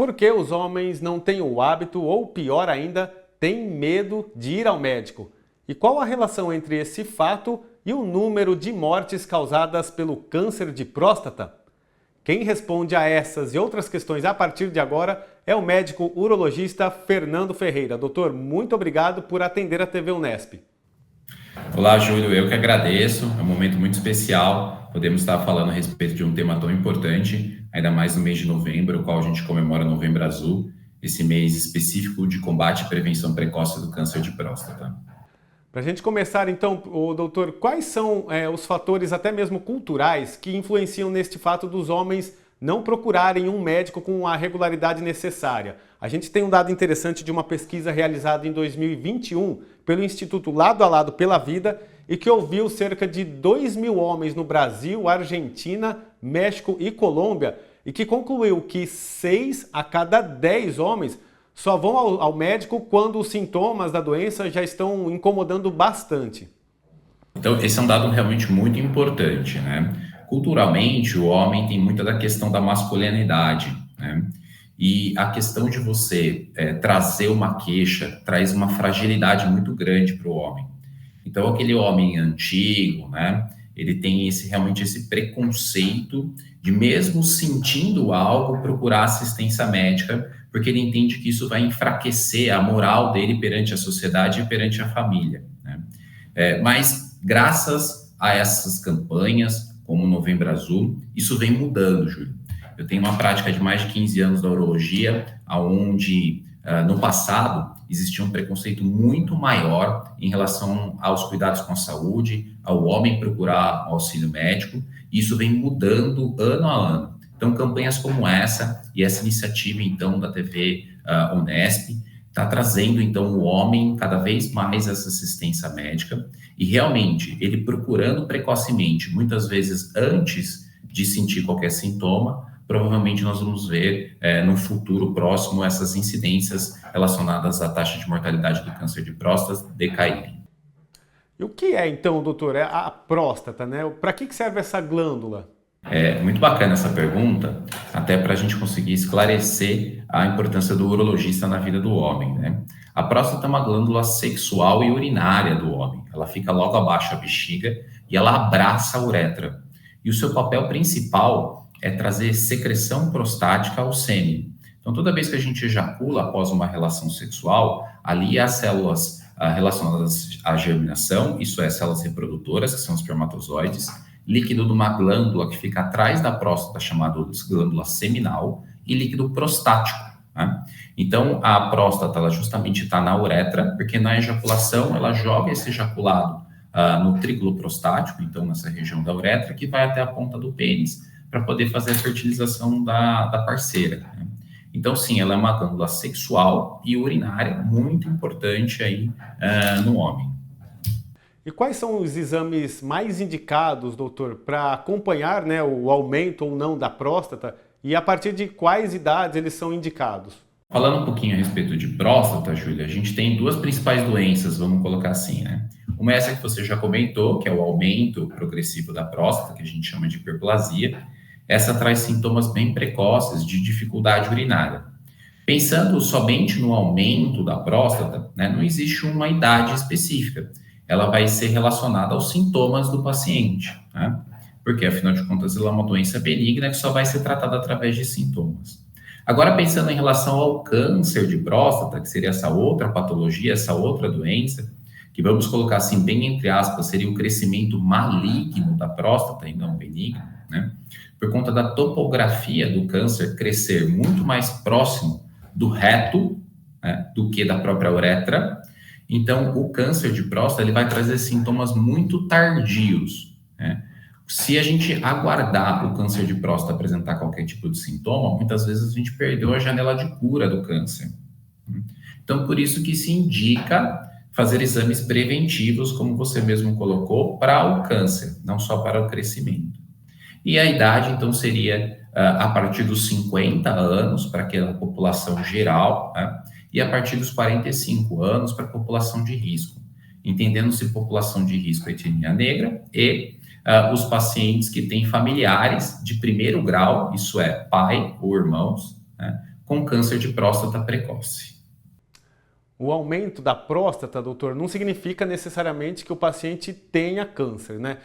Por que os homens não têm o hábito, ou pior ainda, têm medo de ir ao médico? E qual a relação entre esse fato e o número de mortes causadas pelo câncer de próstata? Quem responde a essas e outras questões a partir de agora é o médico urologista Fernando Ferreira. Doutor, muito obrigado por atender a TV Unesp. Olá, Júlio, eu que agradeço, é um momento muito especial, podemos estar falando a respeito de um tema tão importante, ainda mais no mês de novembro, o qual a gente comemora Novembro Azul, esse mês específico de combate e prevenção precoce do câncer de próstata. Para a gente começar então, doutor, quais são os fatores até mesmo culturais que influenciam neste fato dos homens não procurarem um médico com a regularidade necessária? A gente tem um dado interessante de uma pesquisa realizada em 2021 pelo Instituto Lado a Lado pela Vida e que ouviu cerca de 2.000 homens no Brasil, Argentina, México e Colômbia e que concluiu que 6 a cada 10 homens só vão ao médico quando os sintomas da doença já estão incomodando bastante. Então, esse é um dado realmente muito importante, né? Culturalmente, o homem tem muita da questão da masculinidade, né? E a questão de você trazer uma queixa traz uma fragilidade muito grande para o homem. Então, aquele homem antigo, né? Ele tem realmente esse preconceito de, mesmo sentindo algo, procurar assistência médica, porque ele entende que isso vai enfraquecer a moral dele perante a sociedade e perante a família, né? Mas, graças a essas campanhas, como o Novembro Azul, isso vem mudando, Júlio. Eu tenho uma prática de mais de 15 anos da urologia, onde, no passado, existia um preconceito muito maior em relação aos cuidados com a saúde, ao homem procurar auxílio médico, e isso vem mudando ano a ano. Então, campanhas como essa e essa iniciativa, então, da TV Unesp, está trazendo, então, o homem cada vez mais essa assistência médica e, realmente, ele procurando precocemente, muitas vezes antes de sentir qualquer sintoma, provavelmente nós vamos ver no futuro próximo essas incidências relacionadas à taxa de mortalidade do câncer de próstata decaírem. E o que é, então, doutor, é a próstata, né? Para que serve essa glândula? É muito bacana essa pergunta, até para a gente conseguir esclarecer a importância do urologista na vida do homem, né? A próstata é uma glândula sexual e urinária do homem. Ela fica logo abaixo da bexiga e ela abraça a uretra. E o seu papel principal é trazer secreção prostática ao sêmen. Então, toda vez que a gente ejacula após uma relação sexual, ali as células relacionadas à germinação, isso é, células reprodutoras, que são os espermatozoides, líquido de uma glândula que fica atrás da próstata, chamada glândula seminal, e líquido prostático, né? Então, a próstata, ela justamente está na uretra, porque na ejaculação, ela joga esse ejaculado no trígono prostático, então nessa região da uretra, que vai até a ponta do pênis, para poder fazer a fertilização da parceira, né? Então, sim, ela é uma glândula sexual e urinária, muito importante aí no homem. E quais são os exames mais indicados, doutor, para acompanhar, né, o aumento ou não da próstata e a partir de quais idades eles são indicados? Falando um pouquinho a respeito de próstata, Júlia, a gente tem duas principais doenças, vamos colocar assim, né? Uma é essa que você já comentou, que é o aumento progressivo da próstata, que a gente chama de hiperplasia. Essa traz sintomas bem precoces de dificuldade urinária. Pensando somente no aumento da próstata, né, não existe uma idade específica. Ela vai ser relacionada aos sintomas do paciente, né? Porque, afinal de contas, ela é uma doença benigna que só vai ser tratada através de sintomas. Agora, pensando em relação ao câncer de próstata, que seria essa outra patologia, essa outra doença, que vamos colocar assim, bem entre aspas, seria o crescimento maligno da próstata e não benigno, né? Por conta da topografia do câncer crescer muito mais próximo do reto, né, do que da própria uretra. Então, o câncer de próstata ele vai trazer sintomas muito tardios, né? Se a gente aguardar o câncer de próstata apresentar qualquer tipo de sintoma, muitas vezes a gente perdeu a janela de cura do câncer. Então, por isso que se indica fazer exames preventivos, como você mesmo colocou, para o câncer, não só para o crescimento. E a idade, então, seria a partir dos 50 anos para aquela população geral, né? E a partir dos 45 anos para a população de risco, entendendo-se população de risco a etnia negra e os pacientes que têm familiares de primeiro grau, isso é, pai ou irmãos, né, com câncer de próstata precoce. O aumento da próstata, doutor, não significa necessariamente que o paciente tenha câncer, né?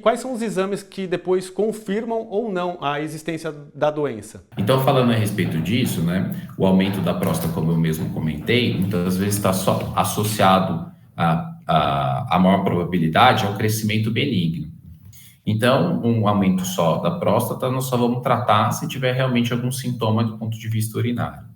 Quais são os exames que depois confirmam ou não a existência da doença? Então, falando a respeito disso, né, o aumento da próstata, como eu mesmo comentei, muitas vezes está só associado a maior probabilidade ao crescimento benigno. Então, um aumento só da próstata, nós só vamos tratar se tiver realmente algum sintoma do ponto de vista urinário.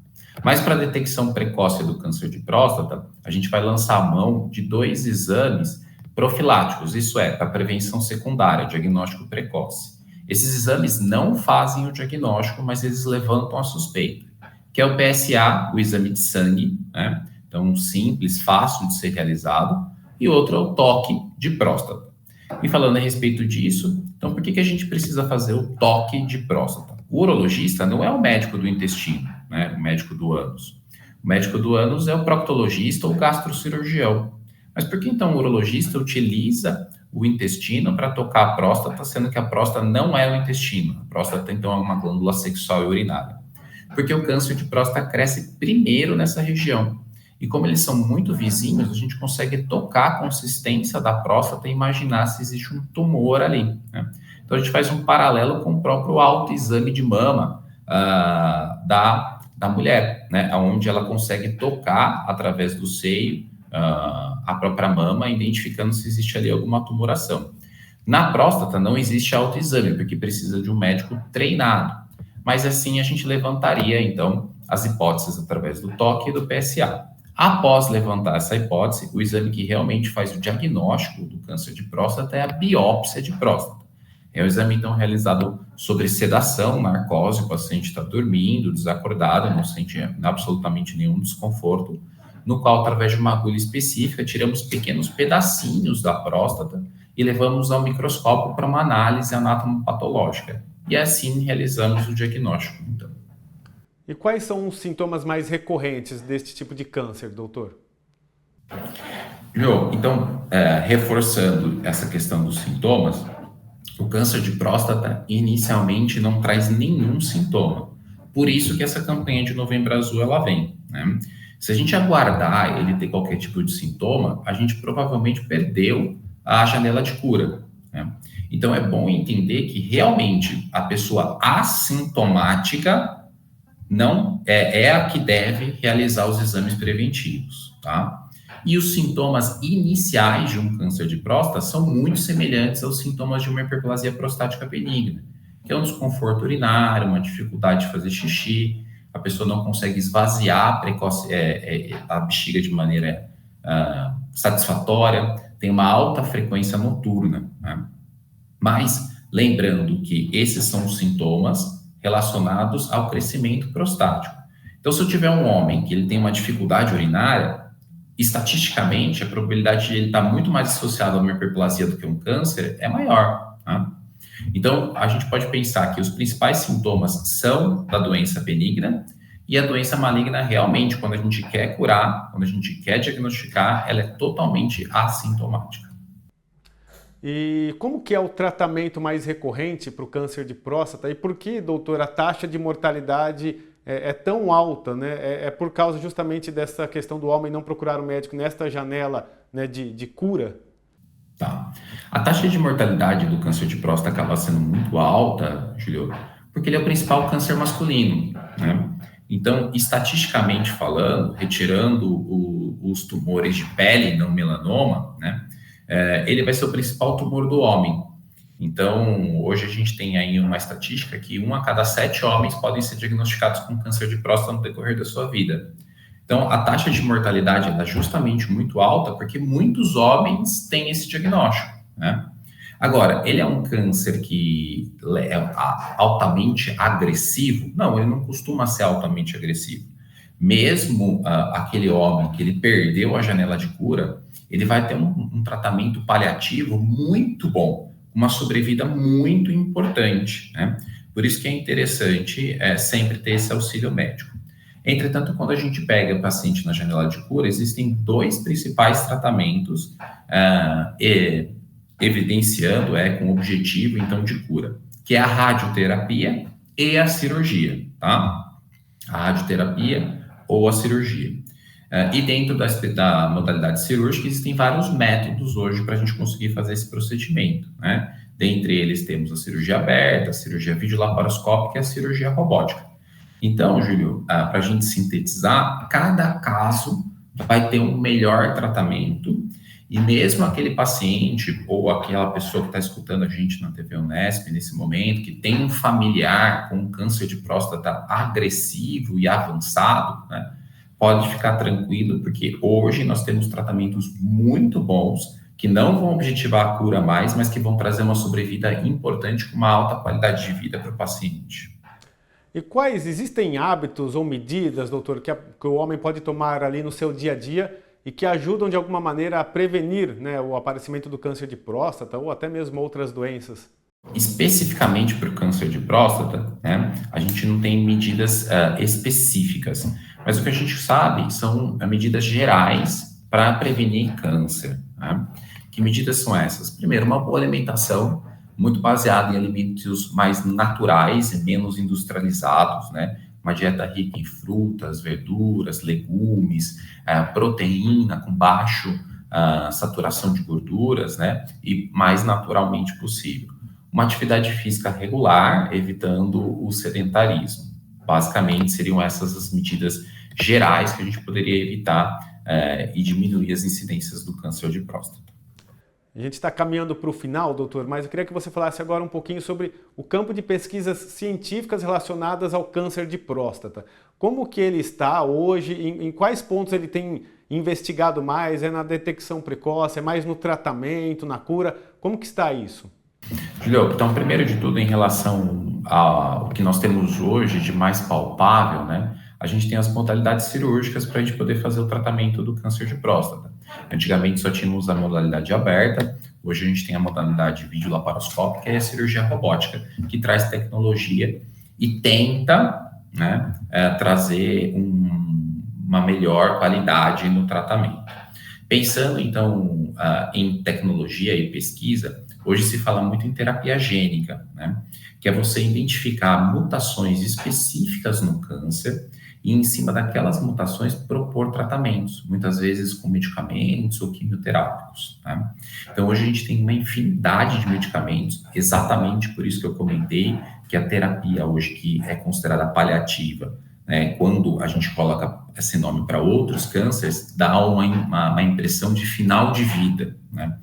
Mas para a detecção precoce do câncer de próstata, a gente vai lançar a mão de 2 exames profiláticos, isso é, para prevenção secundária, diagnóstico precoce. Esses exames não fazem o diagnóstico, mas eles levantam a suspeita, que é o PSA, o exame de sangue, né? Então, simples, fácil de ser realizado, e outro é o toque de próstata. E falando a respeito disso, então por que a gente precisa fazer o toque de próstata? O urologista não é o médico do intestino, né? O médico do ânus. O médico do ânus é o proctologista ou gastrocirurgião. Mas por que então o urologista utiliza o intestino para tocar a próstata, sendo que a próstata não é o intestino? A próstata, então, é uma glândula sexual e urinária. Porque o câncer de próstata cresce primeiro nessa região. E como eles são muito vizinhos, a gente consegue tocar a consistência da próstata e imaginar se existe um tumor ali, né? Então, a gente faz um paralelo com o próprio autoexame de mama da mulher, né? Onde ela consegue tocar, através do seio, a própria mama, identificando se existe ali alguma tumoração. Na próstata, não existe autoexame, porque precisa de um médico treinado. Mas, assim, a gente levantaria, então, as hipóteses através do toque e do PSA. Após levantar essa hipótese, o exame que realmente faz o diagnóstico do câncer de próstata é a biópsia de próstata. É um exame, então, realizado sobre sedação, narcose, o paciente está dormindo, desacordado, não sente absolutamente nenhum desconforto, no qual, através de uma agulha específica, tiramos pequenos pedacinhos da próstata e levamos ao microscópio para uma análise anatomopatológica. E assim realizamos o diagnóstico, então. E quais são os sintomas mais recorrentes deste tipo de câncer, doutor? Jô, então, reforçando essa questão dos sintomas, o câncer de próstata inicialmente não traz nenhum sintoma. Por isso que essa campanha de Novembro Azul ela vem, né? Se a gente aguardar ele ter qualquer tipo de sintoma, a gente provavelmente perdeu a janela de cura, né? Então é bom entender que realmente a pessoa assintomática não é a que deve realizar os exames preventivos, tá? E os sintomas iniciais de um câncer de próstata são muito semelhantes aos sintomas de uma hiperplasia prostática benigna, que é um desconforto urinário, uma dificuldade de fazer xixi, a pessoa não consegue esvaziar a bexiga de maneira satisfatória, tem uma alta frequência noturna, né? Mas, lembrando que esses são os sintomas relacionados ao crescimento prostático. Então, se eu tiver um homem que ele tem uma dificuldade urinária, estatisticamente, a probabilidade de ele estar muito mais associado a uma hiperplasia do que um câncer é maior, tá? Então, a gente pode pensar que os principais sintomas são da doença benigna e a doença maligna realmente, quando a gente quer curar, quando a gente quer diagnosticar, ela é totalmente assintomática. E como que é o tratamento mais recorrente para o câncer de próstata? E por que, doutor, a taxa de mortalidade é tão alta, né? É por causa justamente dessa questão do homem não procurar o médico nesta janela, né, de cura? Tá. A taxa de mortalidade do câncer de próstata acaba sendo muito alta, Julio, porque ele é o principal câncer masculino, né? Então, estatisticamente falando, retirando os tumores de pele, não melanoma, né? Ele vai ser o principal tumor do homem. Então, hoje a gente tem aí uma estatística que 1 a cada 7 homens podem ser diagnosticados com câncer de próstata no decorrer da sua vida. Então, a taxa de mortalidade é justamente muito alta porque muitos homens têm esse diagnóstico, né? Agora, ele é um câncer que é altamente agressivo? Não, ele não costuma ser altamente agressivo. Mesmo aquele homem que ele perdeu a janela de cura, ele vai ter um tratamento paliativo muito bom, uma sobrevida muito importante, né? Por isso que é interessante sempre ter esse auxílio médico. Entretanto, quando a gente pega o paciente na janela de cura, existem 2 principais tratamentos evidenciando com o objetivo, então, de cura, que é a radioterapia e a cirurgia, tá? a radioterapia ou a cirurgia. E dentro da modalidade cirúrgica, existem vários métodos hoje para a gente conseguir fazer esse procedimento, né? Dentre eles temos a cirurgia aberta, a cirurgia videolaparoscópica e a cirurgia robótica. Então, Júlio, para a gente sintetizar, cada caso vai ter um melhor tratamento e mesmo aquele paciente ou aquela pessoa que está escutando a gente na TV Unesp nesse momento, que tem um familiar com câncer de próstata agressivo e avançado, né, pode ficar tranquilo, porque hoje nós temos tratamentos muito bons que não vão objetivar a cura mais, mas que vão trazer uma sobrevida importante com uma alta qualidade de vida para o paciente. E quais existem hábitos ou medidas, doutor, que o homem pode tomar ali no seu dia a dia e que ajudam de alguma maneira a prevenir, né, o aparecimento do câncer de próstata ou até mesmo outras doenças? Especificamente para o câncer de próstata, né, a gente não tem medidas específicas, mas o que a gente sabe são medidas gerais para prevenir câncer. Né? Que medidas são essas? Primeiro, uma boa alimentação, muito baseada em alimentos mais naturais e menos industrializados, né? Uma dieta rica em frutas, verduras, legumes, proteína com baixo saturação de gorduras, né? E mais naturalmente possível. Uma atividade física regular, evitando o sedentarismo. Basicamente, seriam essas as medidas gerais que a gente poderia evitar e diminuir as incidências do câncer de próstata. A gente está caminhando para o final, doutor, mas eu queria que você falasse agora um pouquinho sobre o campo de pesquisas científicas relacionadas ao câncer de próstata. Como que ele está hoje, em quais pontos ele tem investigado mais? É na detecção precoce, é mais no tratamento, na cura? Como que está isso? Julio, então, primeiro de tudo, em relação ao que nós temos hoje de mais palpável, né? A gente tem as modalidades cirúrgicas para a gente poder fazer o tratamento do câncer de próstata. Antigamente só tínhamos a modalidade aberta, hoje a gente tem a modalidade videolaparoscópica e a cirurgia robótica, que traz tecnologia e tenta, né, trazer uma melhor qualidade no tratamento. Pensando, então, em tecnologia e pesquisa, hoje se fala muito em terapia gênica, né, que é você identificar mutações específicas no câncer e, em cima daquelas mutações, propor tratamentos, muitas vezes com medicamentos ou quimioterápicos. Tá? Então, hoje a gente tem uma infinidade de medicamentos, exatamente por isso que eu comentei que a terapia hoje, que é considerada paliativa, né, quando a gente coloca esse nome para outros cânceres, dá uma impressão de final de vida, né?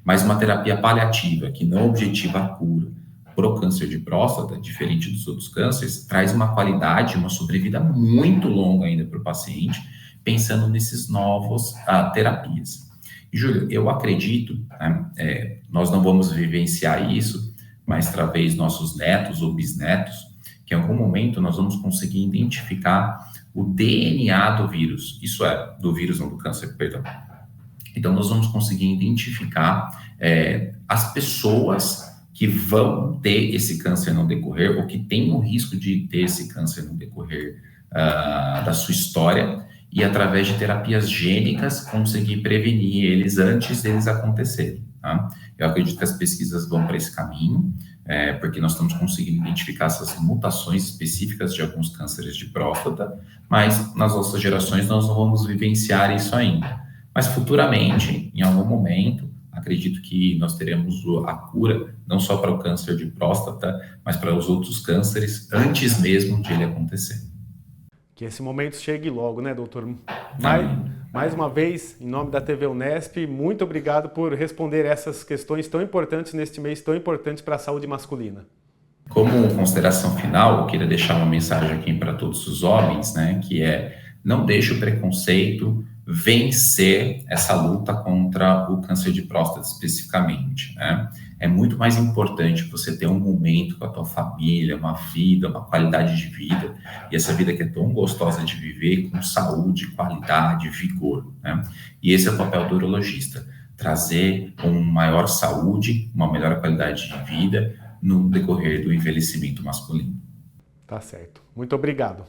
Mas uma terapia paliativa, que não objetiva a cura, para o câncer de próstata, diferente dos outros cânceres, traz uma qualidade, uma sobrevida muito longa ainda para o paciente, pensando nesses novos terapias. E, Júlio, eu acredito, né, nós não vamos vivenciar isso, mas talvez nossos netos ou bisnetos, que em algum momento nós vamos conseguir identificar o DNA do vírus, isso é, do vírus não do câncer, perdão. Então, nós vamos conseguir identificar as pessoas que vão ter esse câncer no decorrer, ou que têm o risco de ter esse câncer no decorrer da sua história, e através de terapias gênicas conseguir prevenir eles antes deles acontecerem. Tá? Eu acredito que as pesquisas vão para esse caminho, porque nós estamos conseguindo identificar essas mutações específicas de alguns cânceres de próstata, mas nas nossas gerações nós não vamos vivenciar isso ainda. Mas futuramente, em algum momento, acredito que nós teremos a cura, não só para o câncer de próstata, mas para os outros cânceres, antes mesmo de ele acontecer. Que esse momento chegue logo, né, doutor? Mais uma vez, em nome da TV Unesp, muito obrigado por responder essas questões tão importantes neste mês tão importante para a saúde masculina. Como consideração final, eu queria deixar uma mensagem aqui para todos os homens, né, que é: não deixe o preconceito vencer essa luta contra o câncer de próstata especificamente, né? É muito mais importante você ter um momento com a tua família, uma vida, uma qualidade de vida, e essa vida que é tão gostosa de viver, com saúde, qualidade, vigor, né? E esse é o papel do urologista, trazer uma maior saúde, uma melhor qualidade de vida no decorrer do envelhecimento masculino. Tá certo. Muito obrigado.